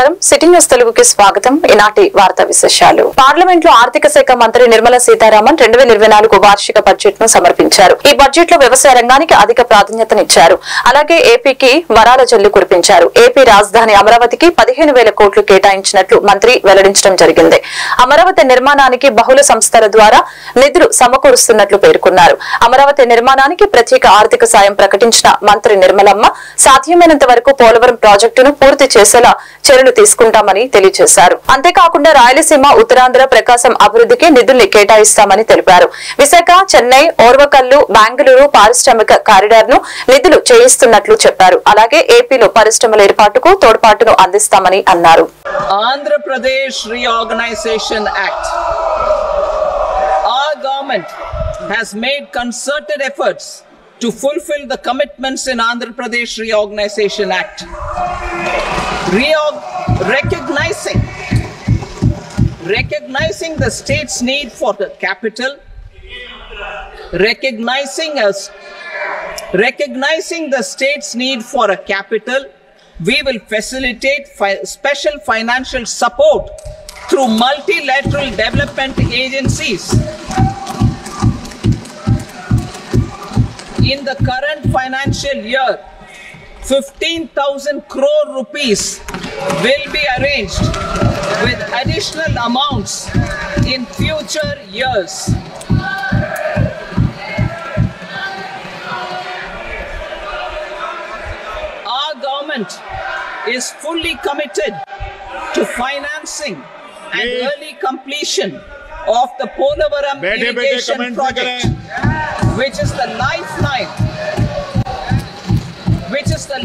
నమస్కారం city news తెలుగుకి స్వాగతం ఈనాటి వార్తా విశేషాలు పార్లమెంట్ లో ఆర్థిక శాఖ మంత్రి నిర్మలా సీతారామన్ 2024 వార్షిక బడ్జెట్ ను సమర్పించారు ఈ బడ్జెట్ లో వ్యవసాయ రంగానికి అధిక ప్రాధాన్యతనిచ్చారు అలాగే ఏపీకి వరాల జల్లు కురిపించారు ఏపీ రాజధాని అమరావతికి 15,000 కోట్లు కేటాయించినట్లు మంత్రి వెల్లడించడం జరిగింది అమరావతి నిర్మాణానికి బహుళ సంస్థల ద్వారా నిధులు సమకూరుస్తున్నట్లు పేర్కొన్నారు అమరావతి నిర్మాణానికి ప్రత్యేక ఆర్థిక సాయం ప్రకటించిన మంత్రి నిర్మలమ్మ సాధ్యమైనంత వరకు పోలవరం ప్రాజెక్టును పూర్తి చేసేలా చర్యలు తీసుకుంటామని తెలియజేశారు అంతేకాకుండా రాయలసీమ ఉత్తరాంధ్ర ప్రకాశం అభివృద్ధికి నిధుల్ని కేటాయిస్తామని తెలిపారు విశాఖ చెన్నై ఓర్వకల్లు బెంగళూరు పారిశ్రామిక కారిడార్ ను నిధులు చేయిస్తున్నట్లు చెప్పారు అలాగే ఏపీలో పరిశ్రమల ఏర్పాటుకు తోడ్పాటును అందిస్తామని అన్నారు Andhra Pradesh reorganisation act our government has made concerted efforts to fulfill the commitments in Andhra Pradesh Reorganization Act. Recognizing the state's need for the capital, recognizing the state's need for a capital, we will facilitate special financial support through multilateral development agencies. In the current financial year, 15,000 crore rupees will be arranged with additional amounts in future years. Our government is fully committed to financing and early completion of the Polavaram irrigation project, which is the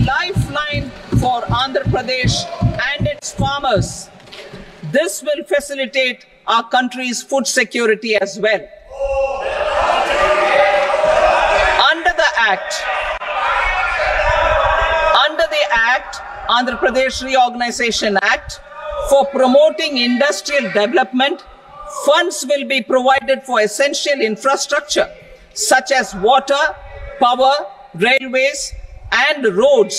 lifeline for Andhra Pradesh and its farmers. This will facilitate our country's food security as well. Under the Act, Andhra Pradesh Reorganization Act, for promoting industrial development, funds will be provided for essential infrastructure such as water, power, railways and roads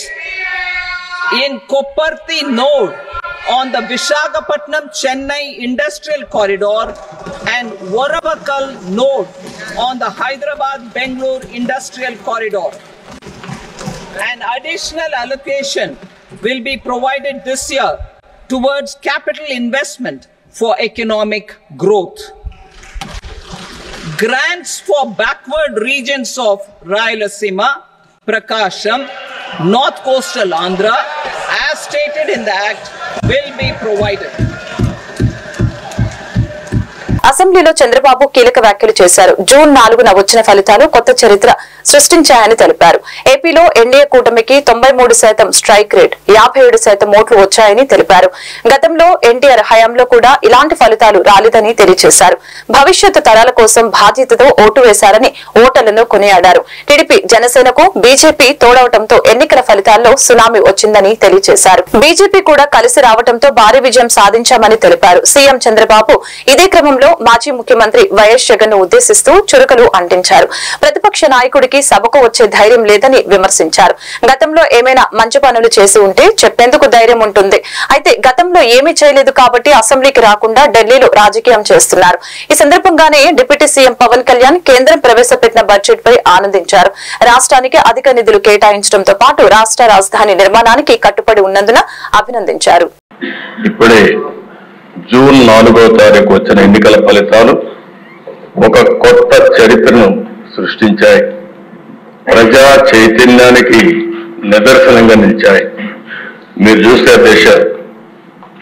in Kopparthi node on the Visakhapatnam-Chennai industrial corridor and Varavakal node on the Hyderabad-Bengaluru industrial corridor. An additional allocation will be provided this year towards capital investment for economic growth. Grants for backward regions of Rayalaseema, Prakasham, North Coastal Andhra, as stated in the Act, will be provided. అసెంబ్లీలో చంద్రబాబు కీలక వ్యాఖ్యలు చేశారు June 4న వచ్చిన ఫలితాలు కొత్త చరిత్ర సృష్టించాయని తెలిపారు ఏపీలో ఎన్డీఏ కూటమికి 93% స్ట్రైక్ రేట్ 57% ఓట్లు వచ్చాయని తెలిపారు గతంలో ఎన్టీఆర్ హయాంలో కూడా ఇలాంటి ఫలితాలు రాలేదని తెలియజేశారు భవిష్యత్తు తరాల కోసం బాధ్యతతో ఓటు వేశారని ఓటర్లను కొనియాడారు టీడీపీ జనసేనకు బీజేపీ తోడవటంతో ఎన్నికల ఫలితాల్లో సునామీ వచ్చిందని తెలియజేశారు బీజేపీ కూడా కలిసి రావడంతో భారీ విజయం సాధించామని తెలిపారు సీఎం చంద్రబాబు ఇదే క్రమంలో మాజీ ముఖ్యమంత్రి వైఎస్ జగన్ ను ఉద్దేశిస్తూ చురకలు అంటించారు ప్రతిపక్ష నాయకుడికి సభకు వచ్చే ధైర్యం లేదని విమర్శించారు గతంలో ఏమైనా మంచి పనులు చేసి ఉంటే చెప్పేందుకు ధైర్యం ఉంటుంది అయితే గతంలో ఏమీ చేయలేదు కాబట్టి అసెంబ్లీకి రాకుండా ఢిల్లీలో రాజకీయం చేస్తున్నారు ఈ సందర్భంగానే డిప్యూటీ సీఎం పవన్ కళ్యాణ్ కేంద్రం ప్రవేశపెట్టిన బడ్జెట్ పై ఆనందించారు రాష్ట్రానికి అధిక నిధులు కేటాయించడంతో పాటు రాష్ట్ర రాజధాని నిర్మాణానికి కట్టుబడి ఉన్నందున అభినందించారు ఇప్పుడే జూన్ 4వ తారీఖు వచ్చిన ఎన్నికల ఫలితాలు ఒక కొత్త చరిత్రను సృష్టించాయి ప్రజా చైతన్యానికి నిదర్శనంగా నిలిచాయి మీరు చూస్తే దేశ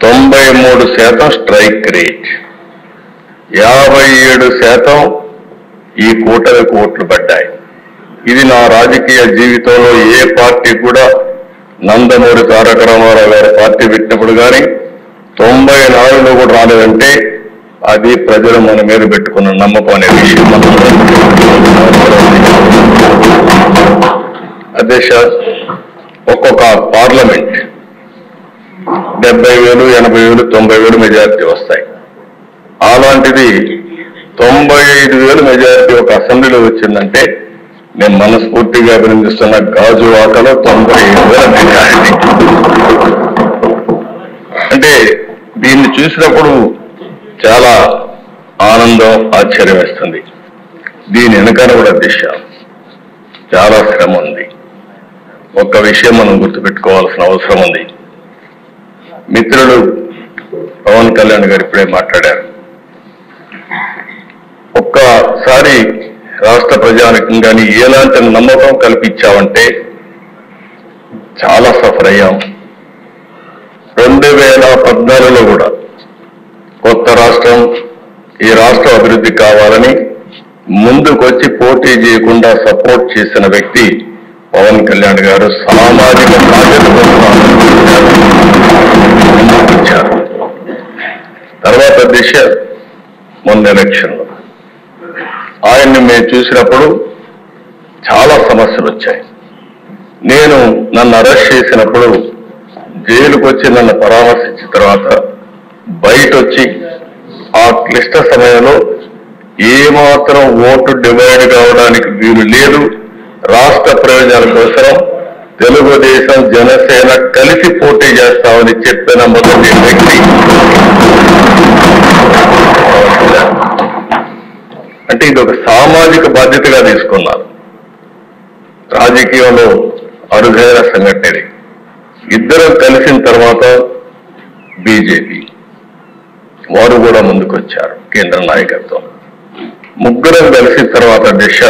93% స్ట్రైక్ రేట్ 57% ఈ కూటమికి ఓట్లు పడ్డాయి ఇది నా రాజకీయ జీవితంలో ఏ పార్టీ కూడా నందమూరి తారక రామారావు గారి పార్టీ పెట్టినప్పుడు కానీ 94లో కూడా రాలేదంటే అది ప్రజలు మన మీద పెట్టుకున్న నమ్మకం అనే విషయం అధ్యక్ష ఒక్కొక్క పార్లమెంట్ 70,000, 80,000, 90,000 మెజారిటీ వస్తాయి అలాంటిది 95,000 మెజారిటీ ఒక అసెంబ్లీలో వచ్చిందంటే నేను మనస్ఫూర్తిగా అభినందిస్తున్న గాజువాకలో 97,000 మెజారిటీ అంటే దీన్ని చూసినప్పుడు చాలా ఆనందం, ఆశ్చర్యం వేస్తుంది. దీని వెనకాల కూడా దిశ చాలా శ్రమ ఉంది. ఒక్క విషయం మనం గుర్తుపెట్టుకోవాల్సిన అవసరం ఉంది. మిత్రులు పవన్ కళ్యాణ్ గారు ఇప్పుడే మాట్లాడారు. ఒక్కసారి రాష్ట్ర ప్రజానికం కానీ ఎలాంటి నమ్మకం కల్పించామంటే చాలా సఫర్ అయ్యాం. 2014లో కూడా కొత్త రాష్ట్రం, ఈ రాష్ట్రం అభివృద్ధి కావాలని ముందుకొచ్చి పోటీ చేయకుండా సపోర్ట్ చేసిన వ్యక్తి పవన్ కళ్యాణ్ గారు. సామాజిక బాధ్యత ముందుకొచ్చారు. తర్వాత దిశ మొన్న ఎలక్షన్లో ఆయన్ని మేము చూసినప్పుడు చాలా సమస్యలు వచ్చాయి. నన్ను అరెస్ట్ చేసినప్పుడు జైలుకు వచ్చి నన్ను పరామర్శించిన తర్వాత బయట వచ్చి ఆ క్లిష్ట సమయంలో ఏమాత్రం ఓటు డివైడ్ కావడానికి వీలు లేదు, రాష్ట్ర ప్రయోజనాల కోసం తెలుగుదేశం జనసేన కలిసి పోటీ చేస్తామని చెప్పిన మొదటి వ్యక్తి. అంటే ఇది ఒక సామాజిక బాధ్యతగా తీసుకున్నారు. రాజకీయంలో అరుదైన సంఘటన. ఇద్దరం కలిసిన తర్వాత బీజేపీ వారు కూడా ముందుకొచ్చారు, కేంద్ర నాయకత్వం. ముగ్గురం కలిసిన తర్వాత దిశ.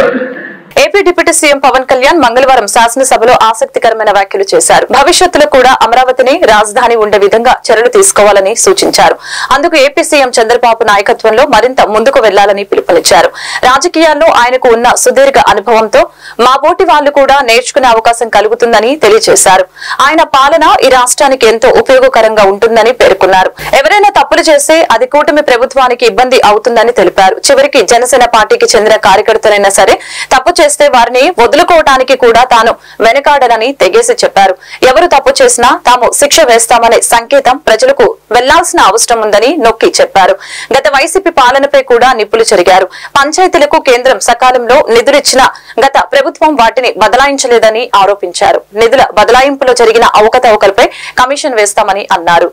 AP deputy CM Pawan Kalyan మంగళవారం శాసనసభలో ఆసక్తికరమైన వ్యాఖ్యలు చేశారు. భవిష్యత్తులో కూడా అమరావతిని రాజధాని ఉండే విధంగా చర్యలు తీసుకోవాలని సూచించారు. అందుకు ఏపీ సీఎం చంద్రబాబు నాయకత్వంలో మరింత ముందుకు వెళ్లాలని పిలుపునిచ్చారు. రాజకీయాల్లో ఆయనకు ఉన్న సుదీర్ఘ అనుభవంతో మా బోటి వాళ్లు కూడా నేర్చుకునే అవకాశం కలుగుతుందని తెలియజేశారు. ఆయన పాలన ఈ రాష్ట్రానికి ఎంతో ఉపయోగకరంగా ఉంటుందని పేర్కొన్నారు. ఎవరైనా తప్పులు చేస్తే అది కూటమి ప్రభుత్వానికి ఇబ్బంది అవుతుందని తెలిపారు. చివరికి జనసేన పార్టీకి చెందిన కార్యకర్తలైనా సరే తప్పు చేస్తే వారిని వదులుకోవడానికి కూడా తాను వెనకాడనని తెగేసి చెప్పారు. ఎవరు తప్పు చేసినా తాము శిక్ష వేస్తామనే సంకేతం ప్రజలకు వెళ్లాల్సిన అవసరం ఉందని నొక్కి చెప్పారు. గత వైసీపీ పాలనపై కూడా నిప్పులు చెరిగారు. పంచాయతీలకు కేంద్రం సకాలంలో నిధులిచ్చిన గత ప్రభుత్వం వాటిని బదలాయించలేదని ఆరోపించారు. నిధుల బదలాయింపులో జరిగిన అవకతవకలపై కమిషన్ వేస్తామని అన్నారు.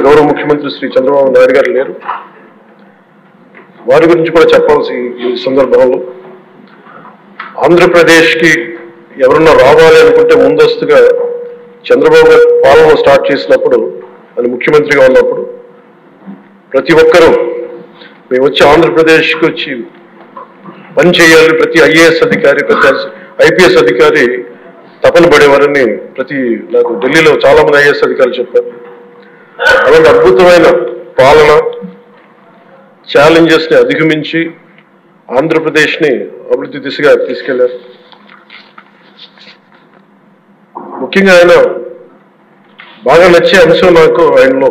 గౌరవ ముఖ్యమంత్రి శ్రీ చంద్రబాబు నాయుడు గారు లేరు. వారి గురించి కూడా చెప్పాల్సి ఈ సందర్భంలో, ఆంధ్రప్రదేశ్కి ఎవరన్నా రావాలి అనుకుంటే ముందస్తుగా చంద్రబాబు గారు పాలన స్టార్ట్ చేసినప్పుడు, ఆయన ముఖ్యమంత్రిగా ఉన్నప్పుడు ప్రతి ఒక్కరూ మేము వచ్చి ఆంధ్రప్రదేశ్కి వచ్చి పని చేయాలి, ప్రతి ఐఏఎస్ అధికారి, ప్రతి ఐపీఎస్ అధికారి తపన పడేవారని నాకు ఢిల్లీలో చాలా మంది ఐఏఎస్ అధికారులు చెప్పారు. అలాంటి అద్భుతమైన పాలన, ఛాలెంజెస్ ని అధిగమించి ఆంధ్రప్రదేశ్ ని అభివృద్ధి దిశగా తీసుకెళ్లారు. ముఖ్యంగా ఆయన బాగా నచ్చే అంశం నాకు ఆయనలో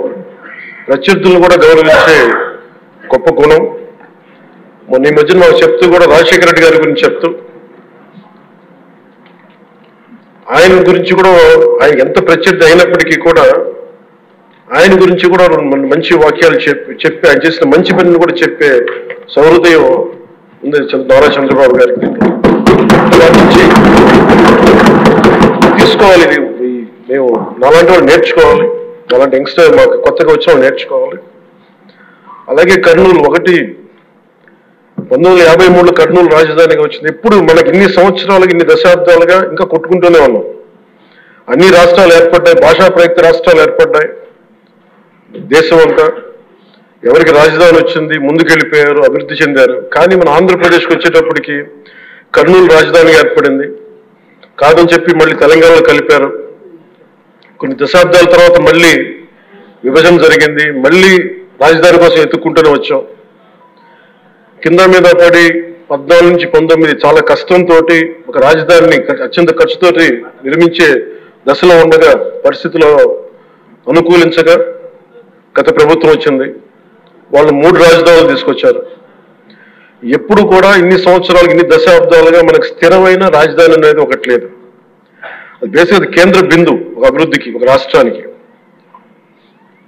ప్రత్యర్థులను కూడా గౌరవించే గొప్ప గుణం. మొన్న ఈ మధ్యన మాకు చెప్తూ కూడా రాజశేఖర రెడ్డి గారి గురించి చెప్తూ ఆయన గురించి కూడా, ఆయన ఎంత ప్రత్యర్థి అయినప్పటికీ కూడా ఆయన గురించి కూడా మంచి వాక్యాలు చెప్పి ఆయన చేసిన మంచి పనిని కూడా చెప్పే సౌహృదయం ఉంది నారా చంద్రబాబు గారికి. తీసుకోవాలి, ఇది మేము నాలాంటి వాళ్ళు నేర్చుకోవాలి, అలాంటి యంగ్స్టర్ మాకు కొత్తగా వచ్చిన వాళ్ళు నేర్చుకోవాలి. అలాగే కర్నూలు 1953లో కర్నూలు రాజధానిగా వచ్చింది. ఇప్పుడు మనకి ఇన్ని సంవత్సరాలుగా, ఇన్ని దశాబ్దాలుగా ఇంకా కొట్టుకుంటూనే ఉన్నాం. అన్ని రాష్ట్రాలు ఏర్పడ్డాయి, భాషా ప్రయుక్త రాష్ట్రాలు ఏర్పడ్డాయి. దేశం అంతా ఎవరికి రాజధాని వచ్చింది, ముందుకెళ్ళిపోయారు, అభివృద్ధి చెందారు. కానీ మన ఆంధ్రప్రదేశ్కి వచ్చేటప్పటికి కర్నూలు రాజధాని ఏర్పడింది. కాదని చెప్పి మళ్ళీ తెలంగాణలో కలిపారు. కొన్ని దశాబ్దాల తర్వాత మళ్ళీ విభజన జరిగింది. మళ్ళీ రాజధాని కోసం ఎత్తుక్కుంటూనే వచ్చాం. కింద మీద పడి 14 నుంచి 19 చాలా కష్టంతో ఒక రాజధానిని అత్యంత ఖర్చుతోటి నిర్మించే దశలో ఉండగా, పరిస్థితిలో అనుకూలించగా గత ప్రభుత్వం వచ్చింది. వాళ్ళు 3 రాజధానులు తీసుకొచ్చారు. ఎప్పుడు కూడా ఇన్ని సంవత్సరాలు, ఇన్ని దశాబ్దాలుగా మనకు స్థిరమైన రాజధాని అనేది ఒకటి లేదు. అది బేసిక్గా కేంద్ర బిందు ఒక అభివృద్ధికి, ఒక రాష్ట్రానికి.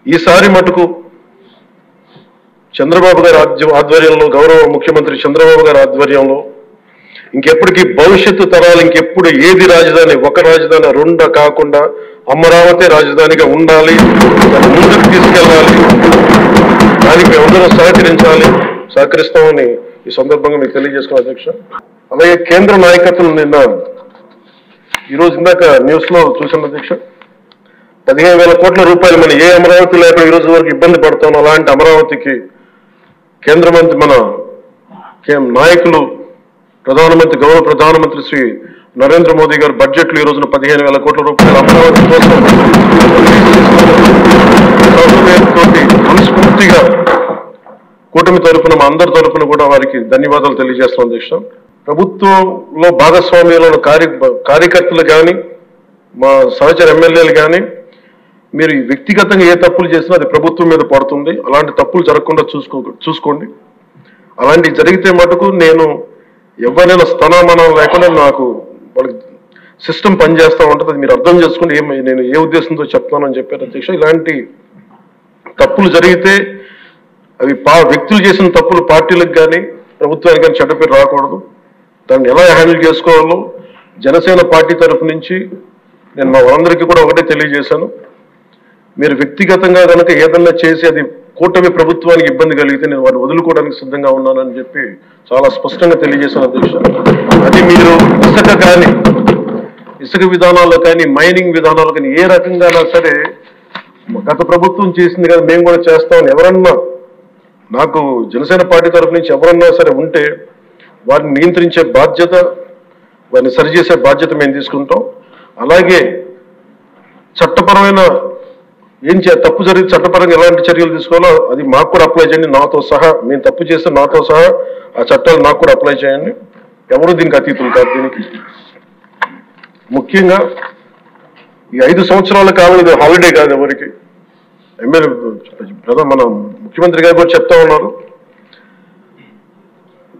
ఈసారి మటుకు చంద్రబాబు గారి ఆధ్వర్యంలో, గౌరవ ముఖ్యమంత్రి చంద్రబాబు గారి ఆధ్వర్యంలో ఇంకెప్పటికీ భవిష్యత్తు తరాలు ఇంకెప్పుడు ఏది రాజధాని, ఒక రాజధాని 2 కాకుండా అమరావతి రాజధానిగా ఉండాలి, దాన్ని ముందుకు తీసుకెళ్ళాలి, దానికి మేమందరం సహకరిస్తామని ఈ సందర్భంగా మీకు తెలియజేసుకున్నాం అధ్యక్ష. అలాగే కేంద్ర నాయకత్వం నిన్న ఈరోజు ఇందాక న్యూస్ లో చూసిన అధ్యక్ష, 15,000 కోట్ల రూపాయలు మన ఏ అమరావతి లేక ఈ రోజు వరకు ఇబ్బంది పడతాం, అలాంటి అమరావతికి కేంద్ర మంత్రి మన నాయకులు గౌరవ ప్రధానమంత్రి శ్రీ నరేంద్ర మోదీ గారు బడ్జెట్లో ఈ రోజున 15,000 కోట్ల రూపాయలు అమరావతి కోసం మనస్ఫూర్తిగా కూటమి తరఫున మా అందరి తరఫున కూడా వారికి ధన్యవాదాలు తెలియజేస్తాం అధ్యక్ష. ప్రభుత్వంలో భాగస్వామ్యంలో కార్యకర్తలు కానీ మా సహచర ఎమ్మెల్యేలు కానీ మీరు వ్యక్తిగతంగా ఏ తప్పులు చేసినా అది ప్రభుత్వం మీద పడుతుంది. అలాంటి తప్పులు జరగకుండా చూసుకోండి. అలాంటి జరిగితే మటుకు నేను ఎవరైనా స్థానమానం లేకుండా నాకు వాళ్ళకి సిస్టమ్ పనిచేస్తూ ఉంటుంది, అది మీరు అర్థం చేసుకుని నేను ఏ ఉద్దేశంతో చెప్తానని చెప్పారు అధ్యక్ష. ఇలాంటి తప్పులు జరిగితే అవి వ్యక్తులు చేసిన తప్పులు పార్టీలకు కానీ ప్రభుత్వానికి కానీ చెడ్డ పేరు రాకూడదు. దాన్ని ఎలా హ్యాండిల్ చేసుకోవాలో జనసేన పార్టీ తరఫు నుంచి నేను మా వాళ్ళందరికీ కూడా ఒకటే తెలియజేశాను. మీరు వ్యక్తిగతంగా కనుక ఏదన్నా చేసి అది కూటమి ప్రభుత్వానికి ఇబ్బంది కలిగితే నేను వారిని వదులుకోవడానికి సిద్ధంగా ఉన్నానని చెప్పి చాలా స్పష్టంగా తెలియజేశాను అధ్యక్ష. అది మీరు ఇసుక విధానాల్లో కానీ మైనింగ్ విధానాల్లో కానీ ఏ రకంగా సరే గత ప్రభుత్వం చేసింది కదా మేము కూడా చేస్తామని ఎవరన్నా నాకు జనసేన పార్టీ తరఫు నుంచి ఎవరన్నా సరే ఉంటే వారిని నియంత్రించే బాధ్యత, వారిని సరిచేసే బాధ్యత మేము తీసుకుంటాం. అలాగే చట్టపరమైన తప్పు జరిగితే చట్టపరంగా ఎలాంటి చర్యలు తీసుకోవాలో అది మాకు కూడా అప్లై చేయండి, నాతో సహా. మేము తప్పు చేస్తే నాతో సహా ఆ చట్టాలు నాకు కూడా అప్లై చేయండి. ఎవరు దీనికి అతీతులు కాదు. దీనికి ముఖ్యంగా ఈ 5 సంవత్సరాల కాలం ఇది హాలిడే కాదు ఎవరికి. మన ముఖ్యమంత్రి గారు కూడా చెప్తా ఉన్నారు,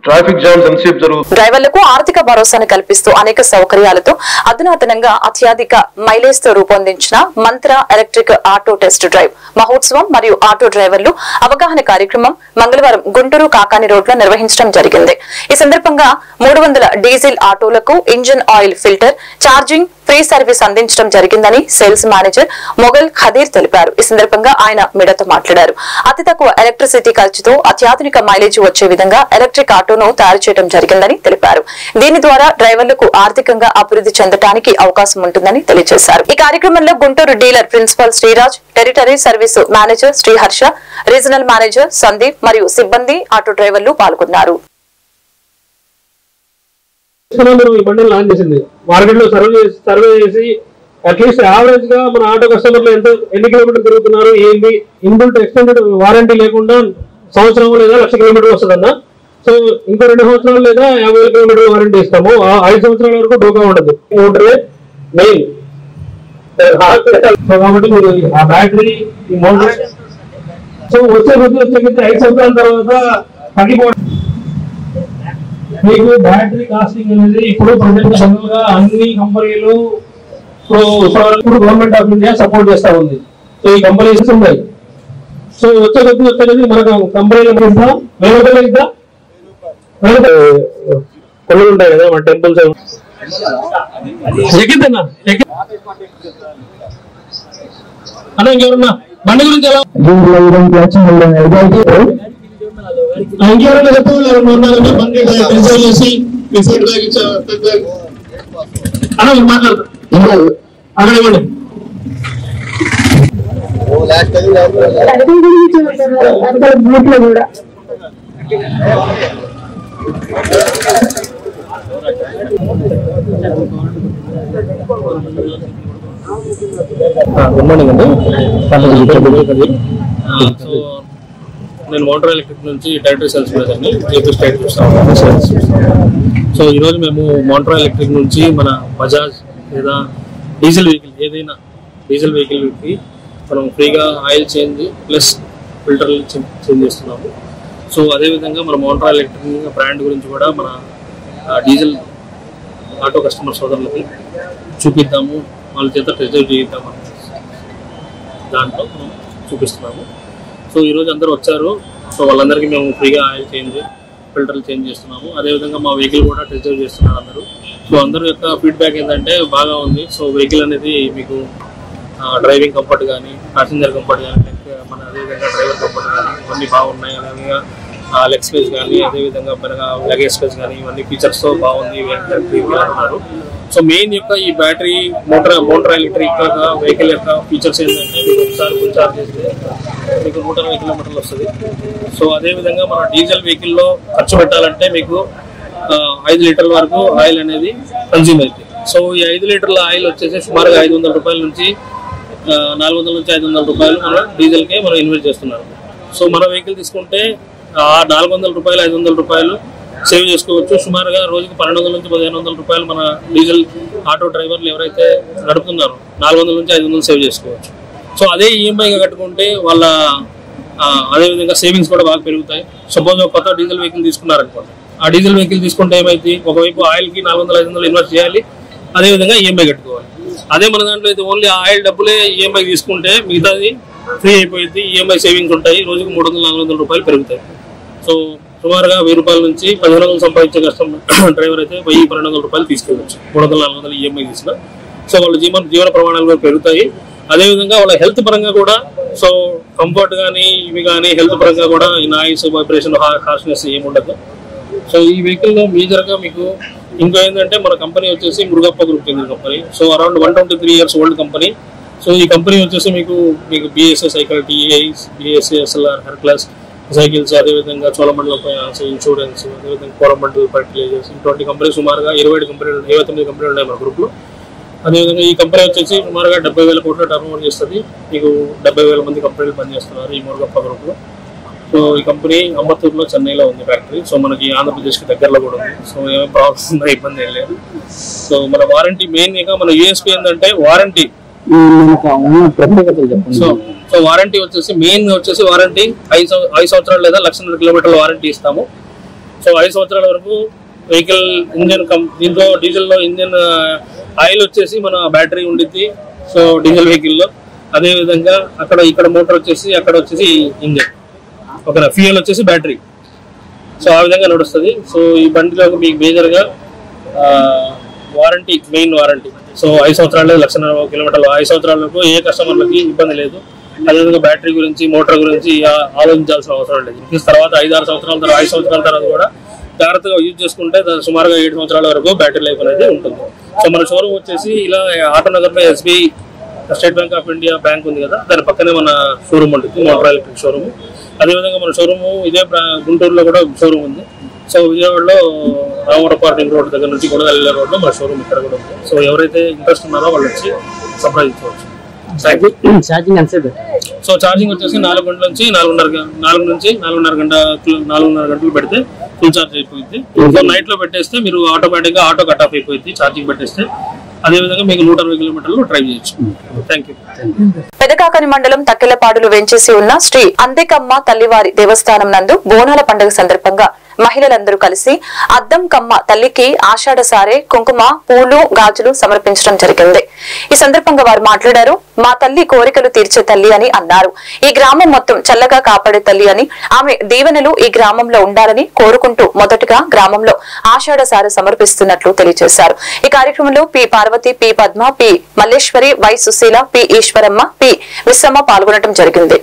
ట్రాఫిక్ జామ్స్ ఎంతసేపు జరుగుతుంది. డ్రైవర్లకు ఆర్థిక భరోసాను కల్పిస్తూ అనేక సౌకర్యాలతో అధునాతనంగా అత్యధిక మైలేజ్ తో రూపొందించిన మంత్ర ఎలక్ట్రిక్ ఆటో టెస్ట్ డ్రైవ్ మహోత్సవం మరియు ఆటో డ్రైవర్లు అవగాహన కార్యక్రమం మంగళవారం గుంటూరు కాకాని రోడ్ లో నిర్వహించడం జరిగింది. ఈ సందర్భంగా 300 డీజిల్ ఆటోలకు engine oil filter, charging, free service అందించడం జరిగిందని సేల్స్ మేనేజర్ మొగల్ ఖదీర్ తెలిపారు. ఈ సందర్భంగా ఆయన మీడియాతో మాట్లాడారు. అతి తక్కువ ఎలక్ట్రిసిటీ ఖర్చుతో అత్యాధునిక మైలేజ్ వచ్చే విధంగా ఎలక్ట్రిక్ ఆటోను తయారు చేయడం జరిగిందని తెలిపారు. దీని ద్వారా డ్రైవర్లకు ఆర్థికంగా అభివృద్ధి చెందడానికి అవకాశం ఉంటుందని తెలియజేశారు. ఈ కార్యక్రమంలో Guntur dealer principal Sriraj, territory service manager Sriharsha, regional manager Sandeep మరియు సిబ్బంది, ఆటో డ్రైవర్లు పాల్గొన్నారు. ఈ బండిని లాంచ్ చేసింది. మార్కెట్ లో సర్వే చేసి అట్లీస్ట్ యావరేజ్ గా మన ఆటో కస్టమర్లు ఎన్ని కిలోమీటర్లు తిరుగుతున్నారు, ఏంటి, ఇన్బిల్ట్ ఎక్స్టెండెడ్ వారంటీ లేకుండా సంవత్సరం లేదా 1,00,000 కిలోమీటర్లు వస్తుందన్న. సో ఇంకో 2 సంవత్సరాలు లేదా 50,000 కిలోమీటర్లు వారంటీ ఇస్తాము. 5 సంవత్సరాల వరకు డోకా ఉండదు. మోటరే మెయిన్ కాబట్టి మీరు ఆ బ్యాటరీ, ఈ మోటార్ సో వచ్చే 5 సంవత్సరాల తర్వాత తగ్గిపోవడం. మీకు బ్యాటరీ కాస్టింగ్ అనేది ఇప్పుడు ప్రజెంట్ జనరల్ గా అన్ని కంపెనీలు ఇప్పుడు గవర్నమెంట్ ఆఫ్ ఇండియా సపోర్ట్ చేస్తా ఉంది. సో ఈ కంపెనీస్ ఉన్నాయి. సో వచ్చే మనకు కంపెనీలు కొన్ని ఉంటాయి కదా మన టెంపుల్స్ అన్న. ఇంకెవరన్నా బండి గురించి ఎలా ఇంకెవరైనా చెప్పాలి చేసి అన్న మాట్లాడతారు అక్కడ ఇవ్వండి. గుడ్ మార్నింగ్ అండి. నేను మోటార్ ఎలక్ట్రిక్ నుంచి టెరిటరీ సేల్స్ మేనేజర్ని, ఏపీ స్టేట్ చూస్తాను. సో ఈరోజు మేము మోటార్ ఎలక్ట్రిక్ నుంచి మన బజాజ్ లేదా డీజిల్ వెహికల్ ఏదైనా డీజిల్ వెహికల్కి మనం ఫ్రీగా ఆయిల్ చేంజ్ ప్లస్ ఫిల్టర్లు చేంజ్ చేస్తున్నాము. సో అదేవిధంగా మన మోటార్ ఎలక్ట్రిక్ బ్రాండ్ గురించి కూడా మన డీజిల్ ఆటో కస్టమర్ సోదరులకి చూపిద్దాము, వాళ్ళ చేత రిజర్వ్ చేయిద్దాము దాంట్లో మనం చూపిస్తున్నాము. సో ఈరోజు అందరూ వచ్చారు. సో వాళ్ళందరికీ మేము ఫ్రీగా ఆయిల్ చేంజ్, ఫిల్టర్లు చేంజ్ చేస్తున్నాము. అదేవిధంగా మా వెహికల్ కూడా రిజర్వ్ చేస్తున్నారు అందరూ. సో అందరి యొక్క ఫీడ్బ్యాక్ ఏంటంటే బాగా ఉంది. సో వెహికల్ అనేది మీకు డ్రైవింగ్ కంఫర్ట్ కానీ, ప్యాసింజర్ కంఫర్ట్ కానీ, మన అదేవిధంగా డ్రైవర్ కంఫర్ట్ కానీ ఇవన్నీ బాగున్నాయి. అదేవిధంగా లెగ్ స్పేస్ కానీ, అదేవిధంగా లగేజ్ స్పేస్ కానీ ఇవన్నీ ఫీచర్స్తో బాగుంది అన్నారు. సో మెయిన్ యొక్క ఈ బ్యాటరీ మోటార్ ఎలక్ట్రిక్ వెహికల్ యొక్క ఫీచర్స్ ఏంటంటే మీకు ఒకసారి ఫుల్ ఛార్జ్ చేస్తే మీకు 120 కిలోమీటర్లు వస్తుంది. సో అదేవిధంగా మన డీజిల్ వెహికల్లో ఖర్చు పెట్టాలంటే మీకు 5 లీటర్ల వరకు ఆయిల్ అనేది కన్జ్యూమ్ అవుతుంది. సో ఈ 5 లీటర్ల ఆయిల్ వచ్చేసి సుమారుగా 500 రూపాయల నుంచి 400 నుంచి 500 రూపాయలు మన డీజిల్కే మనం ఇన్వెస్ట్ చేస్తున్నారు. సో మన వెహికల్ తీసుకుంటే 400 రూపాయలు 500 రూపాయలు సేవ్ చేసుకోవచ్చు. సుమారుగా రోజుకి 1200 నుంచి 1500 రూపాయలు మన డీజిల్ ఆటో డ్రైవర్లు ఎవరైతే నడుపుతున్నారో 400 నుంచి 500 సేవ్ చేసుకోవచ్చు. సో అదే ఈఎంఐగా కట్టుకుంటే వాళ్ళ అదేవిధంగా సేవింగ్స్ కూడా బాగా పెరుగుతాయి. సపోజ్ ఒక కొత్త డీజిల్ వెహికల్ తీసుకున్నారనుకోండి, ఆ డీజిల్ వెహికల్ తీసుకుంటే ఏమైంది, ఒకవైపు ఆయిల్కి 400-500 ఇన్వెస్ట్ చేయాలి, అదేవిధంగా ఈఎంఐ కట్టుకోవాలి. అదే మన దాంట్లో అయితే ఓన్లీ ఆయిల్ డబ్బులే ఈఎంఐ తీసుకుంటే మిగతాది ఫ్రీ అయిపోయింది. ఈఎంఐ సేవింగ్స్ ఉంటాయి, రోజుకి 300-400 రూపాయలు పెరుగుతాయి. సో సుమారుగా 1000 రూపాయల నుంచి 1500 సంపాదించే కస్టమర్ డ్రైవర్ అయితే 1000-1200 రూపాయలు తీసుకోవచ్చు 300-400 ఈఎంఐ తీసుకున్నా. సో వాళ్ళ జీవన ప్రమాణాలు కూడా పెరుగుతాయి. అదేవిధంగా వాళ్ళ హెల్త్ పరంగా కూడా, సో కంఫర్ట్ కానీ ఇవి కానీ హెల్త్ పరంగా కూడా ఈ నాయిస్, వైబ్రేషన్, హార్ష్నెస్ ఏముండదు. సో ఈ వెహికల్లో మేజర్గా మీకు ఇంకా ఏంటంటే మన కంపెనీ వచ్చేసి మురుగప్ప గ్రూప్ చెందిన company. So around 123 years old company. So ఈ కంపెనీ వచ్చేసి మీకు BSA cycle, TIs, BSA SLR, Hercules cycles, అదేవిధంగా చోళమండలం ఫైనాన్స్, ఇన్సూరెన్స్, అదేవిధంగా కోరమండల్ ఫర్టిలైజర్స్, ఇటువంటి కంపెనీ సుమారుగా 29 కంపెనీలు ఉన్నాయి మన గ్రూప్లో. అదేవిధంగా ఈ కంపెనీ వచ్చేసి సుమారుగా 70,000 కోట్ల టర్న్ ఓవర్ చేస్తుంది. మీకు 70,000 మంది కంపెనీలు పనిచేస్తున్నారు ఈ మురుగప్ప గ్రూప్లో. సో ఈ కంపెనీ అమర్తూరులో, చెన్నైలో ఉంది ఫ్యాక్టరీ. సో మనకి ఆంధ్రప్రదేశ్కి దగ్గరలో కూడా ఉంది. సో ఏమైనా ప్రాబ్లమ్స్ ఉన్నా ఇబ్బంది ఏం లేదు. సో మన వారంటీ మెయిన్గా మన యూఎస్పీ ఏంటంటే వారంటీ. సో వారంటీ వచ్చేసి మెయిన్ వచ్చేసి వారంటీ 5 సంవత్సరాలు లేదా 1,00,000 కిలోమీటర్ల వారంటీ ఇస్తాము. సో 5 సంవత్సరాల వరకు వెహికల్ ఇంజన్ దీంట్లో డీజిల్లో ఇంజన్ ఆయిల్ వచ్చేసి మన బ్యాటరీ ఉండిద్ది. సో డీజిల్ వెహికల్లో అదేవిధంగా ఇక్కడ మోటార్ వచ్చేసి అక్కడ వచ్చేసి ఇంజన్, ఓకేనా, ఫ్యూయల్ వచ్చేసి బ్యాటరీ. సో ఆ విధంగా నడుస్తుంది. సో ఈ బండిలో మీకు మేజర్గా వారంటీ, మెయిన్ వారంటీ. సో 5 సంవత్సరాలు 1,00,000 కిలోమీటర్లు 5 సంవత్సరాల వరకు ఏ కస్టమర్లకి ఇబ్బంది లేదు. అదేవిధంగా బ్యాటరీ గురించి, మోటార్ గురించి ఆలోచించాల్సిన అవసరం లేదు. ఇంక తర్వాత 5-6 సంవత్సరాల తర్వాత 5 సంవత్సరాల తర్వాత కూడా జాగ్రత్తగా యూజ్ చేసుకుంటే సుమారుగా 7 సంవత్సరాల వరకు బ్యాటరీ లైఫ్ అనేది ఉంటుంది. సో మన షోరూమ్ వచ్చేసి ఇలా ఆటోనగర్లో SBI State Bank of India bank ఉంది కదా, దాని పక్కనే మన షోరూమ్ ఉంటుంది, మోటార్ ఎలక్ట్రిక్ షోరూమ్. అదేవిధంగా మన షోరూము ఇదే గుంటూరులో కూడా షోరూమ్ ఉంది. సో విజయవాడలో రామవరపార్కింగ్ రోడ్ దగ్గర నుంచి కొనగల్లి రోడ్లో మన షోరూమ్ ఇక్కడ కూడా ఉంది. సో ఎవరైతే ఇంట్రెస్ట్ ఉన్నారో వాళ్ళు వచ్చి సంప్రదించవచ్చు. సో ఛార్జింగ్ వచ్చేసి 4 గంటల నుంచి 4 గంటలు పెడితే ఫుల్ ఛార్జ్ అయిపోయింది. సో నైట్ లో పెట్టేస్తే మీరు ఆటోమేటిక్ గా ఆటో కట్ ఆఫ్ అయిపోయింది ఛార్జింగ్ పెట్టేస్తే. అదేవిధంగా మీకు 120 కిలోమీటర్లు డ్రైవ్ చేయొచ్చు. Thank you. పెదకాకని మండలం తక్కెలపాడులో వెంచేసి ఉన్న శ్రీ అందికమ్మ తల్లివారి దేవస్థానం నందు బోనాల పండుగ సందర్భంగా మహిళలందరూ కలిసి అద్దం కమ్మ తల్లికి ఆషాఢ సారే, కుంకుమ, పూలు, గాజులు సమర్పించడం జరిగింది. ఈ సందర్భంగా వారు మాట్లాడారు. మా తల్లి కోరికలు తీర్చే తల్లి అని అన్నారు. ఈ గ్రామం మొత్తం చల్లగా కాపాడే తల్లి అని, ఆమె దీవెనలు ఈ గ్రామంలో ఉండాలని కోరుకుంటూ మొదటగా గ్రామంలో ఆషాఢ సారే సమర్పిస్తున్నట్లు తెలియజేశారు. ఈ కార్యక్రమంలో P Parvathi, P Padma, P Malleswari, Y Susheela, P Eswaramma, P Viswamma పాల్గొనడం జరిగింది.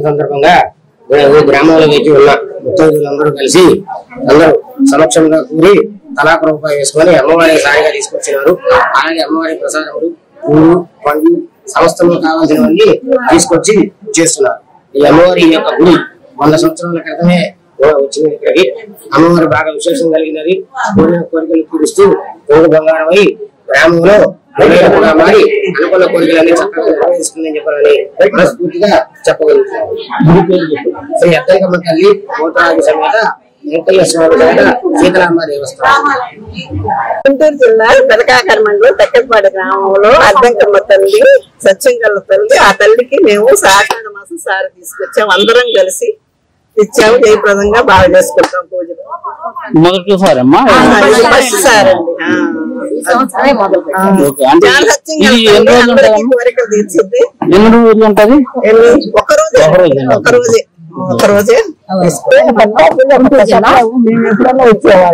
సందర్భంగా గ్రామంలో వేచి ఉన్న ముత్తైదులందరూ కలిసి అందరూ సమక్షంగా కూడి తలాక రూపాయి వేసుకొని అమ్మవారి సారిగా తీసుకొచ్చినారు. అలాగే అమ్మవారి ప్రసాదములు, పూలు, పండ్లు సమస్తము కావాల్సినవన్నీ తీసుకొచ్చి చేస్తున్నారు. ఈ అమ్మవారి యొక్క గుడి 100 సంవత్సరాల క్రితమే వచ్చింది ఇక్కడికి. అమ్మవారు బాగా విశేషం కలిగినది. కోరికలు తీరుస్తూ కోడి బంగారమై గ్రామంలో కూడా మారి అనుకున్న కోరికలన్నీ చక్కగా నెరవేరుస్తుందని చెప్పాలని మనస్ఫూర్తిగా చెప్పగలుగుతున్నారు. శ్రీ అద్దంకమ్మ తల్లి మోతరాజు సమేత వెంకయ్య స్వామి సమేత సీతారామ దేవస్థానం. గుంటూరు జిల్లా పెదకాకర మండలం తక్కెలపాడు గ్రామంలో అద్దంకమ్మ తల్లి సత్యంగల తల్లి. ఆ తల్లికి మేము ఆషాఢ మాసం సారి తీసుకొచ్చాము. అందరం కలిసి ఇచ్చాము. జయప్రదంగా బాగా చేసుకుంటాం పూజలు. మొదటిసారి అమ్మా కోరికలు తీర్చింది. ఎన్ని రోజులు ఉంటది? ఒక్కరోజే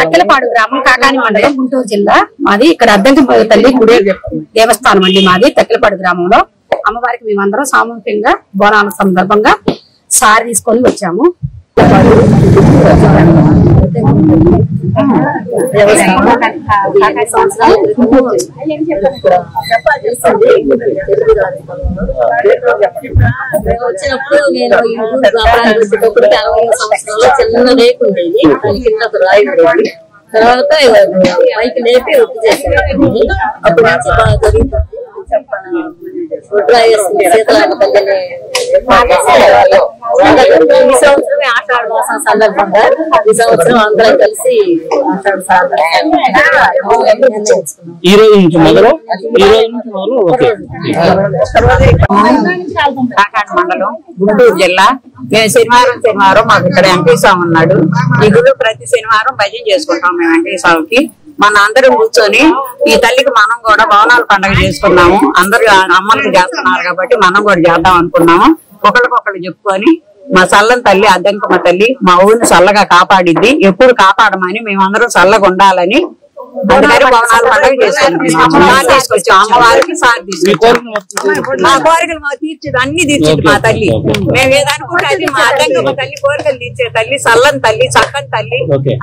తక్కెలపాడు గ్రామం, కాకాని మండలం, గుంటూరు జిల్లా. మాది ఇక్కడ అద్దంకమ్మ తల్లి గుడి దేవస్థానం అండి. మాది తక్కెలపాడు గ్రామంలో. అమ్మవారికి మేమందరం సామూహికంగా బోనాల సందర్భంగా సారి తీసుకొని వచ్చాము. వచ్చినప్పుడు నేను పెట్టేటప్పటికి 60 సంవత్సరాలు చిన్న రేపు ఉండేది. రాయి ఉండేది. తర్వాత పైకి లేపి ఒప్పు చేశాను. అప్పుడు నుంచి బాగా జరుగుతుంది. సీతారామ తల్లిని ఈ సంవత్సరమే ఆషాఢ మాసం సందర్భంగా ఈ సంవత్సరం అందరం కలిసి ఈ రోజు నుంచి మొదలు కాకాని మండలం, గుంటూరు జిల్లా. మేము శనివారం మాకు ఇక్కడ వెంకటేశ్వరం ఉన్నాడు. ఈ గుళ్ళు ప్రతి శనివారం భజన చేసుకుంటాం మేము వెంకటేశ్వరంకి. మన అందరం కూర్చొని ఈ తల్లికి మనం కూడా భవనాల పండుగ చేసుకున్నాము. అందరూ అమ్మలకు చేస్తున్నారు కాబట్టి మనం కూడా చేద్దాం అనుకున్నాము. ఒకరికొకరు చెప్పుకొని మా చల్లని తల్లి అద్దంకమ్మ తల్లి మా ఊరిని చల్లగా కాపాడిద్ది. ఎప్పుడు కాపాడమని మేమందరం చల్లగా ఉండాలని అందుకని భవనాల పండుగ చేసుకున్నాం. తీసుకొచ్చాం. అమ్మవారికి సారి తీసుకొచ్చాం. మా కోరికలు మాకు తీర్చేది, అన్ని తీర్చింది మా తల్లి. మేము ఏదనుకుంటే అది మా అద్దంకమ్మ తల్లి కోరికలు తీర్చే తల్లి, చల్లని తల్లి, చక్కని తల్లి,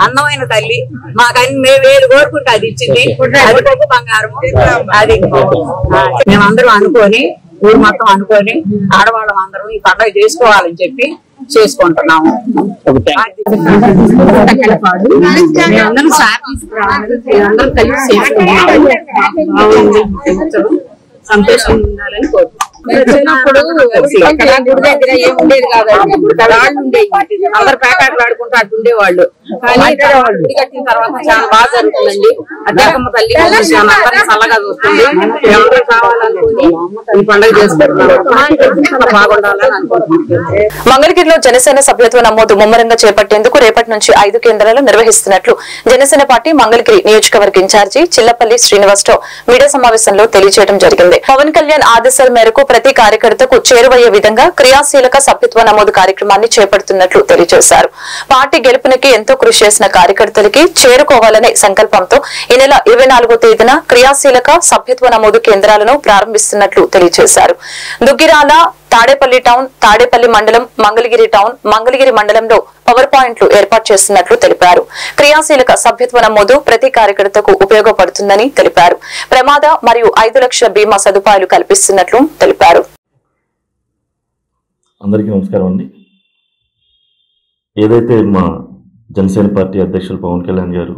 అందమైన తల్లి. మాకు అన్ని మేము ఏది కోరుకుంటే అది ఇచ్చింది. అది కొద్ది బంగారము. అది మేమందరం అనుకొని ఊరు మొత్తం అనుకొని ఆడవాళ్ళం అందరం ఈ పండుగ చేసుకోవాలని చెప్పి చేసుకుంటున్నాము. మేమందరం సారి తీసుకురావాలని కలిసి చేసుకుంటున్నాము. సంతోషం ఉండాలని కోరుకుంటున్నాం. చిన్నప్పుడు గుడి దగ్గర ఏముండేది కాదు, రాళ్ళు ఉండేవి. అందరు పేకాటలు ఆడుకుంటూ అటు ఉండేవాళ్ళు. గుడి కట్టిన తర్వాత చాలా బాగా జరుగుతుందండి. అద్దెకమ్మ తల్లి అందరినీ చల్లగా చూస్తుంది. ఎవరు కావాలనుకుని ఈ పండుగ చేసుకుంటున్నారు, బాగుండాలని అనుకుంటున్నాం. మంగళగిరిలో జనసేన సభ్యత్వ నమోదు ముమ్మరంగా చేపట్టేందుకు రేపటి నుంచి 5 కేంద్రాలు నిర్వహిస్తున్నట్లు జనసేన పార్టీ మంగళగిరి నియోజకవర్గ ఇన్ఛార్జి చిల్లపల్లి శ్రీనివాసరావు మీడియా సమావేశంలో తెలియజేయడం జరిగింది. పవన్ కళ్యాణ్ ఆదేశాల మేరకు ప్రతి కార్యకర్తకు చేరువయ్యే విధంగా క్రియాశీలక సభ్యత్వ నమోదు కార్యక్రమాన్ని చేపడుతున్నట్లు తెలియజేశారు. పార్టీ గెలుపునికి ఎంతో కృషి చేసిన కార్యకర్తలకి చేరుకోవాలనే సంకల్పంతో ఈ నెల 24వ తేదీన క్రియాశీలక సభ్యత్వ నమోదు కేంద్రాలను ప్రారంభిస్తున్నట్లు తెలియజేశారు. దుగ్గిరాల, తాడేపల్లి టౌన్, తాడేపల్లి మండలం, మంగళగిరి టౌన్, మంగళగిరి మండలంలో పవర్ పాయింట్లు ఏర్పాటు చేస్తున్నట్లు తెలిపారు. క్రియాశీలక సభ్యత్వ నమోదు ప్రతి కార్యకర్తకు ఉపయోగపడుతుందని తెలిపారు. ప్రమాద మరియు 5 లక్షల బీమా సదుపాయాలు కల్పిస్తున్నట్లు తెలిపారు. అందరికీ నమస్కారం అండి. ఏదైతే మా జనసేన పార్టీ అధ్యక్షులు పవన్ కళ్యాణ్ గారు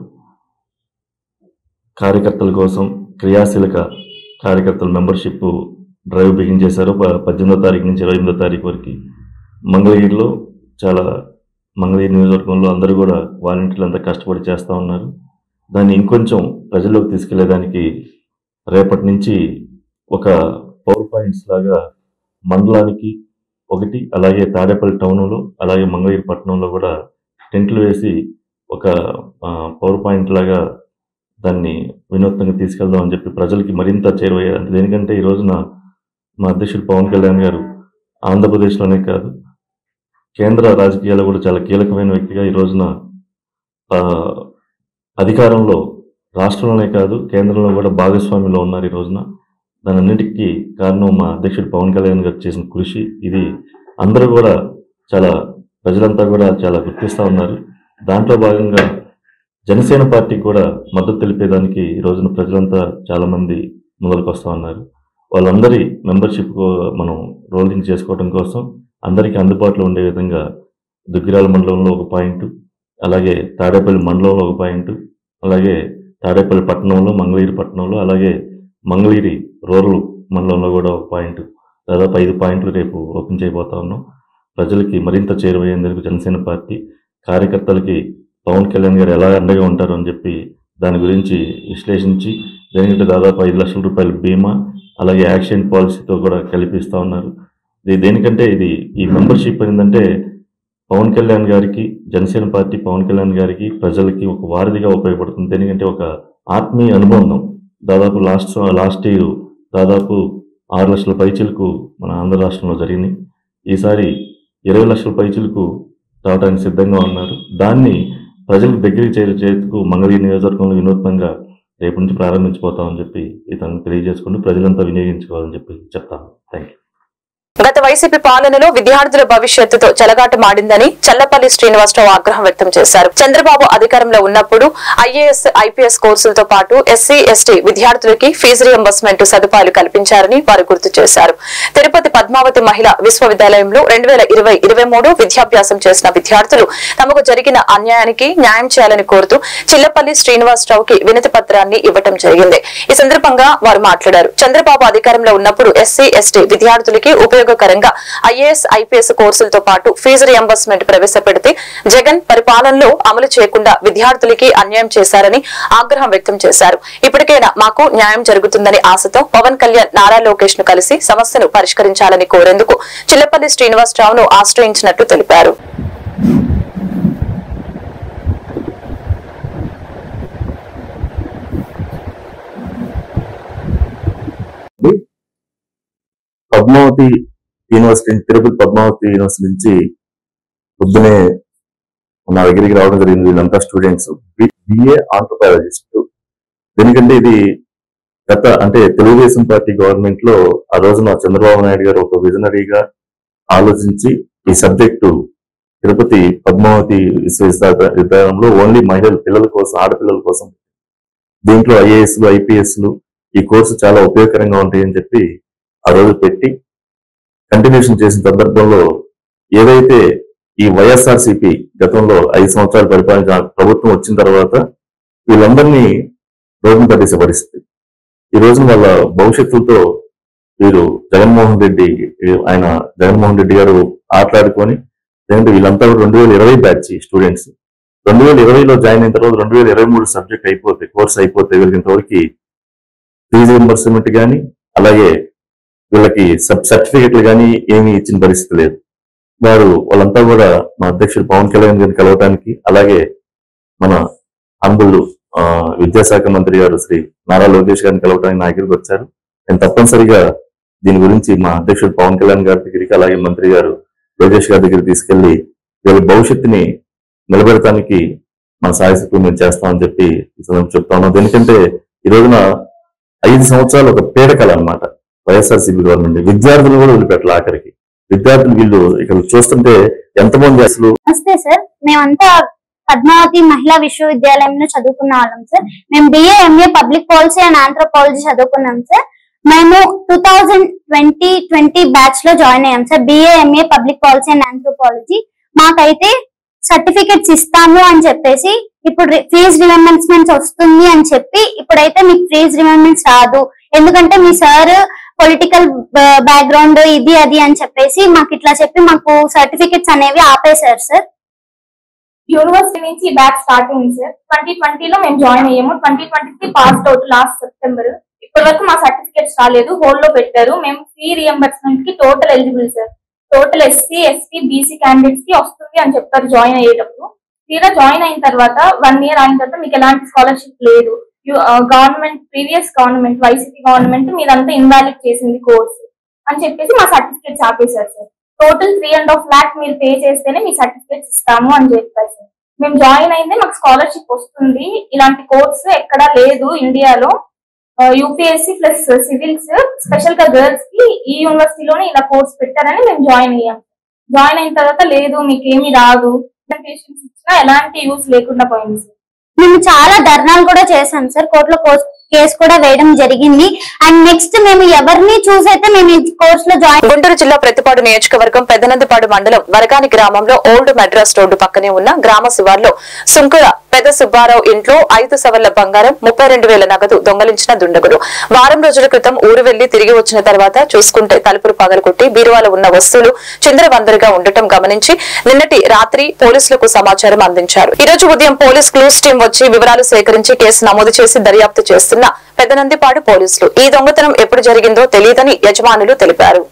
కార్యకర్తల కోసం క్రియాశీలక కార్యకర్తల మెంబర్షిప్ డ్రైవ్ బిగిన్ చేశారు. 18వ తారీఖు నుంచి 28వ తారీఖు వరకు మంగళగిరిలో మంగళగిరి నియోజకవర్గంలో అందరూ కూడా వాలంటీర్లు అంతా కష్టపడి చేస్తూ ఉన్నారు. దాన్ని ఇంకొంచెం ప్రజల్లోకి తీసుకెళ్లేదానికి రేపటి నుంచి ఒక పవర్ పాయింట్స్ లాగా మండలానికి ఒకటి, అలాగే తాడేపల్లి టౌన్లో, అలాగే మంగళగిరి పట్టణంలో కూడా టెంట్లు వేసి ఒక పవర్ పాయింట్ లాగా దాన్ని వినూత్నంగా తీసుకెళ్దాం అని చెప్పి ప్రజలకి మరింత చేరువయ్యారు. దేనికంటే ఈ రోజున మా అధ్యక్షుడు పవన్ కళ్యాణ్ గారు ఆంధ్రప్రదేశ్లోనే కాదు కేంద్ర రాజకీయాల్లో కూడా చాలా కీలకమైన వ్యక్తిగా ఈ రోజున అధికారంలో రాష్ట్రంలోనే కాదు కేంద్రంలో కూడా భాగస్వామ్యంలో ఉన్నారు ఈ రోజున. దాని అన్నిటికీ కారణం మా అధ్యక్షుడు పవన్ కళ్యాణ్ గారు చేసిన కృషి. ఇది అందరూ కూడా ప్రజలంతా కూడా చాలా గుర్తిస్తూ ఉన్నారు. దాంట్లో భాగంగా జనసేన పార్టీ కూడా మద్దతు తెలిపేదానికి ఈ రోజున ప్రజలంతా చాలా మంది మొదలుకు వస్తూ ఉన్నారు. వాళ్ళందరి మెంబర్షిప్ మనం రోలింగ్ చేసుకోవడం కోసం అందరికీ అందుబాటులో ఉండే విధంగా దుగ్గిరాల మండలంలో ఒక పాయింట్, అలాగే తాడేపల్లి మండలంలో ఒక పాయింట్, అలాగే తాడేపల్లి పట్టణంలో, మంగళగిరి పట్టణంలో, అలాగే మంగళగిరి రూరల్ మండలంలో కూడా ఒక పాయింట్, దాదాపు 5 పాయింట్లు రేపు ఓపెన్ చేయబోతా ఉన్నాం. ప్రజలకి మరింత చేరువయ్యేందుకు జనసేన పార్టీ కార్యకర్తలకి పవన్ కళ్యాణ్ గారు ఎలా అండగా ఉంటారు అని చెప్పి దాని గురించి విశ్లేషించి దేనికంటే దాదాపు 5 లక్షల రూపాయల బీమా, అలాగే యాక్సిడెంట్ పాలసీతో కూడా కల్పిస్తూ ఉన్నారు. దేనికంటే ఈ మెంబర్షిప్ ఏంటంటే పవన్ కళ్యాణ్ గారికి, జనసేన పార్టీ పవన్ కళ్యాణ్ గారికి, ప్రజలకి ఒక వారధిగా ఉపయోగపడుతుంది. దేనికంటే ఒక ఆత్మీయ అనుబంధం. దాదాపు లాస్ట్ ఇయర్ దాదాపు 6 లక్షల పైచిలకు మన ఆంధ్ర రాష్ట్రంలో జరిగింది. ఈసారి 20 లక్షల పైచిలకు రావడానికి సిద్ధంగా ఉన్నారు. దాన్ని ప్రజలకు దగ్గరికి చేరుకు మంగళగిరి నియోజకవర్గంలో వినూత్నంగా రేపు నుంచి ప్రారంభించిపోతామని చెప్పి ఇతను తెలియజేసుకుంటూ ప్రజలంతా వినియోగించుకోవాలని చెప్పి చెప్తాను. Thank you. గత వైసీపీ పాలనలో విద్యార్థుల భవిష్యత్తుతో చెలగాటమాడిందని చల్లపల్లి శ్రీనివాసరావు ఆగ్రహం వ్యక్తం చేశారు. చంద్రబాబు అధికారంలో ఉన్నప్పుడు ఐఏఎస్, ఐపీఎస్ కోర్సులతో పాటు ఎస్సీ, ఎస్టీ విద్యార్థులకి ఫీజు రియంబర్స్మెంట్ సదుపాయాలు కల్పించారని వారు గుర్తు చేశారు. తిరుపతి పద్మావతి మహిళా విశ్వవిద్యాలయంలో 2020-23 విద్యాభ్యాసం చేసిన విద్యార్థులు తమకు జరిగిన అన్యాయానికి న్యాయం చేయాలని కోరుతూ చిల్లపల్లి శ్రీనివాసరావుకి వినతి పత్రాన్ని ఇవ్వడం జరిగింది. ఈ సందర్భంగా వారు మాట్లాడారు. చంద్రబాబు అధికారంలో ఉన్నప్పుడు ఎస్సీ, ఎస్టీ విద్యార్థులకి ఉపయోగకరంగా ఐఏఎస్, ఐపీఎస్ కోర్సులతో పాటు ఫీజు రియంబర్స్మెంట్ ప్రవేశపెడితే జగన్ పరిపాలనలో అమలు చేయకుండా విద్యార్థులకి అన్యాయం చేశారని ఆగ్రహం వ్యక్తం చేశారు. ఇప్పటికైనా మాకు న్యాయం జరుగుతుందని ఆశతో పవన్ కళ్యాణ్, నారా లోకేష్ ను కలిసి సమస్యను పరిష్కరించాలని కోరేందుకు చిల్లపల్లి శ్రీనివాసరావును ఆశ్రయించినట్టు తెలిపారు. పద్మావతి యూనివర్సిటీ, తిరుపతి పద్మావతి యూనివర్సిటీ నుంచి పొద్దునే నా దగ్గరికి రావడం జరిగింది. వీళ్ళంతా స్టూడెంట్స్, బిఏ ఆంథ్రోపాలజిస్ట్. ఎందుకంటే ఇది అంటే తెలుగుదేశం పార్టీ గవర్నమెంట్ లో ఆ రోజున చంద్రబాబు నాయుడు గారు ఒక విజనరీగా ఆలోచించి ఈ సబ్జెక్టు తిరుపతి పద్మావతి విశ్వవిద్యాలయంలో ఓన్లీ పిల్లల కోసం, ఆడపిల్లల కోసం, దీంట్లో ఐఏఎస్లు, ఐపీఎస్లు ఈ కోర్సు చాలా ఉపయోగకరంగా ఉంటాయని చెప్పి ఆ రోజు పెట్టి కంటిన్యూషన్ చేసిన సందర్భంలో ఏదైతే ఈ వైఎస్ఆర్సీపీ గతంలో 5 సంవత్సరాలు పరిపాలించిన ప్రభుత్వం వచ్చిన తర్వాత వీళ్ళందరినీ రోడ్డును పట్టేసే పరిస్థితి. ఈ రోజున వాళ్ళ భవిష్యత్తుతో వీరు జగన్మోహన్ రెడ్డి గారు ఆటలాడుకొని, లేదంటే వీళ్ళంతా 2020 బ్యాచ్ స్టూడెంట్స్ 2020లో జాయిన్ అయిన తర్వాత 2023 సబ్జెక్ట్ అయిపోతే కోర్స్ అయిపోతే వీళ్ళకి ఇంతవరకు ఫీజు రింబర్స్మెంట్ కానీ అలాగే వీళ్ళకి సర్టిఫికెట్లు కానీ ఏమీ ఇచ్చిన పరిస్థితి లేదు. వాళ్ళంతా కూడా మా అధ్యక్షుడు పవన్ కళ్యాణ్ గారిని కలవటానికి అలాగే మన అంబుళ్ళు విద్యాశాఖ మంత్రి గారు శ్రీ నారా లోకేష్ గారిని కలవటానికి నా దగ్గరికి వచ్చారు. నేను తప్పనిసరిగా దీని గురించి మా అధ్యక్షుడు పవన్ కళ్యాణ్ గారి దగ్గరికి అలాగే మంత్రి గారు లోకేష్ గారి దగ్గరికి తీసుకెళ్లి వీళ్ళ భవిష్యత్తుని నిలబెడటానికి మన సాయశక్తులు మేము చేస్తామని చెప్పి చెప్తా ఉన్నాం. ఎందుకంటే ఈ రోజున 5 సంవత్సరాలు ఒక పీడకల అనమాట వైఎస్ఆర్సీపీ గవర్నమెంట్. విద్యార్థులు కూడా వదిలిపెట్టాలి. ఆఖరికి విద్యార్థులు వీళ్ళు ఇక్కడ చూస్తుంటే ఎంతమంది అసలు. నమస్తే సార్, మేమంతా పద్మావతి మహిళా విశ్వవిద్యాలయంలో చదువుకున్న వాళ్ళం సార్. మేము BA MA public policy and anthropology చదువుకున్నాం సార్. మేము 2020 బ్యాచ్ లో జాయిన్ అయ్యాం sir. BA MA public policy and anthropology. మాకైతే సర్టిఫికెట్స్ ఇస్తాము అని చెప్పేసి ఇప్పుడు ఫీజ్ రిమెంబర్స్మెంట్స్ వస్తుంది అని చెప్పి ఇప్పుడైతే మీకు ఫీజ్ రిమెంబర్స్మెంట్స్ రాదు, ఎందుకంటే మీ సార్ పొలిటికల్ బ్యాక్గ్రౌండ్ ఇది అది అని చెప్పేసి మాకు ఇట్లా చెప్పి మాకు సర్టిఫికెట్స్ అనేవి ఆపేశారు సార్. యూనివర్సిటీ నుంచి బ్యాచ్ స్టార్ట్ అయింది సార్. 2020లో మేము జాయిన్ అయ్యాము. 2023 పాస్ అవుట్ లాస్ట్ సెప్టెంబర్. ఇప్పటి వరకు మా సర్టిఫికేట్స్ రాలేదు, హోల్డ్ లో పెట్టారు. మేము ఫీ రియంబర్స్మెంట్ కి total eligible sir. Total SC ST BC candidates కి వస్తుంది అని చెప్పారు జాయిన్ అయ్యేటప్పుడు. తీరా జాయిన్ అయిన తర్వాత 1 ఇయర్ అయిన తర్వాత మీకు ఎలాంటి స్కాలర్షిప్ లేదు, government previous government YCP government మీరంతా ఇన్వాలిడ్ చేసింది కోర్స్ అని చెప్పేసి మా సర్టిఫికేట్స్ ఆపేశారు సార్. టోటల్ 3.5 lakh మీరు పే చేస్తేనే మీ సర్టిఫికేట్స్ ఇస్తాము అని చెప్పారు సార్. మేము జాయిన్ అయిందే మాకు స్కాలర్షిప్ వస్తుంది, ఇలాంటి కోర్స్ ఎక్కడా లేదు ఇండియాలో. UPSC ప్లస్ సివిల్స్ స్పెషల్ గా గర్ల్స్ కి ఈ యూనివర్సిటీలోనే ఇలా కోర్స్ పెట్టారని మేము జాయిన్ అయ్యాం. జాయిన్ అయిన తర్వాత లేదు మీకేమీ రాదు, ప్రెజెంటేషన్స్ ఇచ్చినా ఎలాంటి యూజ్ లేకుండా పోయింది సార్. మేము చాలా ధర్నాలు కూడా చేసాం సార్, కోర్టులో కేసు కూడా వేయడం జరిగింది. అండ్ నెక్స్ట్ మేము ఎవరిని చూసైతే మేము ఈ కోర్స్ లో జాయిన్. గుంటూరు జిల్లా ప్రతిపాడు నియోజకవర్గం పెద్దనందిపాడు మండలం వరగాని గ్రామంలో ఓల్డ్ మెడ్రాస్ రోడ్డు పక్కనే ఉన్న గ్రామ శివార్లో సుంకుర పెద్ద సుబ్బారావు ఇంట్లో 5 సవర్ల బంగారం 32,000 నగదు దొంగలించిన దుండగులు వారం రోజుల క్రితం ఊరు వెళ్లి తిరిగి వచ్చిన తర్వాత చూసుకుంటే తలుపులు పగలగొట్టి బీరువాలో ఉన్న వస్తువులు చిందరవందరగా ఉండటం గమనించి నిన్నటి రాత్రి పోలీసులకు సమాచారం అందించారు. ఈ రోజు ఉదయం పోలీస్ క్లూస్ టీం వచ్చి వివరాలు సేకరించి కేసు నమోదు చేసి దర్యాప్తు చేస్తున్న పెద్దనందిపాడు పోలీసులు ఈ దొంగతనం ఎప్పుడు జరిగిందో తెలియదని యజమానులు తెలిపారు.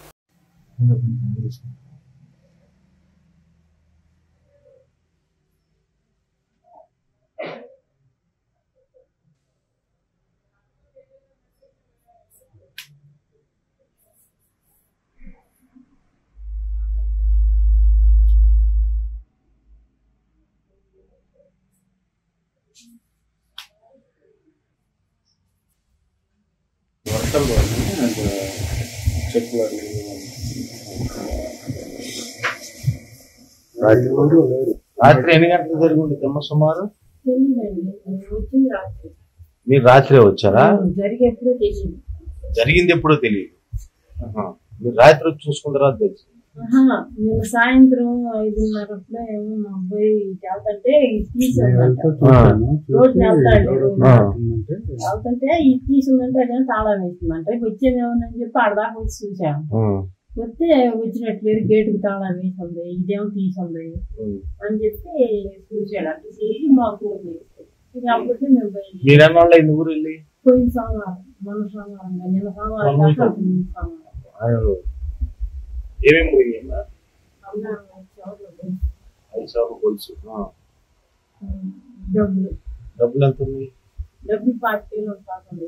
రాత్రి ఎన్ని గంటలు జరిగింది అమ్మ సుమారు? మీరు రాత్రే వచ్చారా? జరిగింది ఎప్పుడో తెలియదు. మీరు రాత్రి వచ్చి చూసుకున్న తర్వాత తెలుసు. నేను సాయంత్రం 5:30 ఏమో మా అబ్బాయి వెళ్తుంటే తీసిందంటే ఇది తీసిందంటే అదే తాళం వేసిందంటే వచ్చేదేమోనని చెప్పి ఆడదాకా వచ్చి చూసాము. వస్తే వచ్చినట్లేదు, గేటుకి తాళం వేసింది, ఇదేమో తీసింది అని చెప్పి చూసాడు. అంటే మాకు అప్పటికే మేము బయట ఊరు వెళ్ళి పోయిన సోమవారం మొన్న సోమవారం నిన్న సోమవారం ఏమేమి పోయిందా? 5 సార్లు గొలుసు. డబ్బులు ఎంత ఉంది? డబ్బులు 40,000 కాకుండా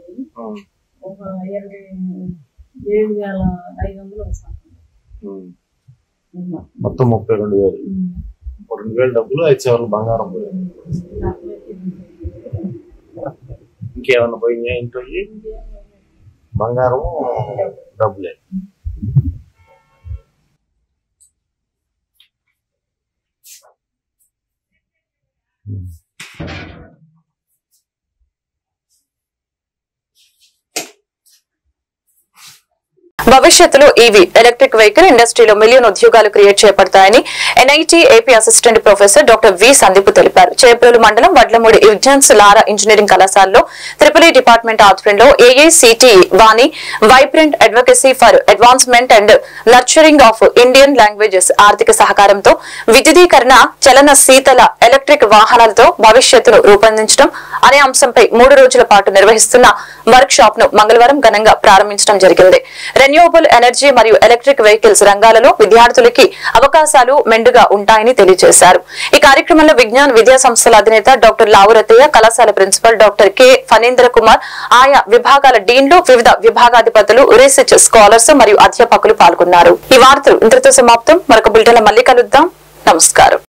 ఒక 27,500 వస్తాయి. మొత్తం 32,000. 2,000 డబ్బులు 5 సార్లు బంగారం పోయింది. ఇంకేమన్నా పోయినాయా ఇంట్లో? బంగారం డబ్బులే. భవిష్యత్తులో ఈవీ ఎలక్ట్రిక్ వెహికల్ ఇండస్ట్రీలో మిలియన్ ఉద్యోగాలు క్రియేట్ చేయబడతాయని NIT AP assistant professor doctor V Sandeep తెలిపారు. చేబ్రోలు మండలం వడ్లమూడి విజ్ఞాన్స్ లారా ఇంజనీరింగ్ కళాశాలలో ట్రిపుల్ ఈ డిపార్ట్మెంట్ ఆధ్వర్యంలో AICTE Vaani vibrant advocacy for advancement and nurturing of Indian languages ఆర్థిక సహకారంతో విద్యుదీకరణ చలన శీతల ఎలక్ట్రిక్ వాహనాలతో భవిష్యత్తును రూపొందించడం అనే అంశంపై 3 రోజుల పాటు నిర్వహిస్తున్న వర్క్ షాప్ ను మంగళవారం ఘనంగా ప్రారంభించడం జరిగింది. రెన్యూవబుల్ ఎనర్జీ మరియు ఎలక్ట్రిక్ వెహికల్స్ రంగాలలో విద్యార్థులకి అవకాశాలు మెండుగా ఉంటాయని తెలియజేశారు. ఈ కార్యక్రమంలో విజ్ఞాన్ విద్యా సంస్థల అధినేత డాక్టర్ లావురతయ్య, కళాశాల principal doctor K Phanindra Kumar, ఆయా విభాగాల డీన్లు, వివిధ విభాగాధిపతులు, రీసెర్చ్ స్కాలర్స్ మరియు అధ్యాపకులు పాల్గొన్నారు. ఈ వార్తలు ఇంతటితో సమాప్తం. మరొక బులెటిన్ లో మళ్ళీ కలుద్దాం. నమస్కారం.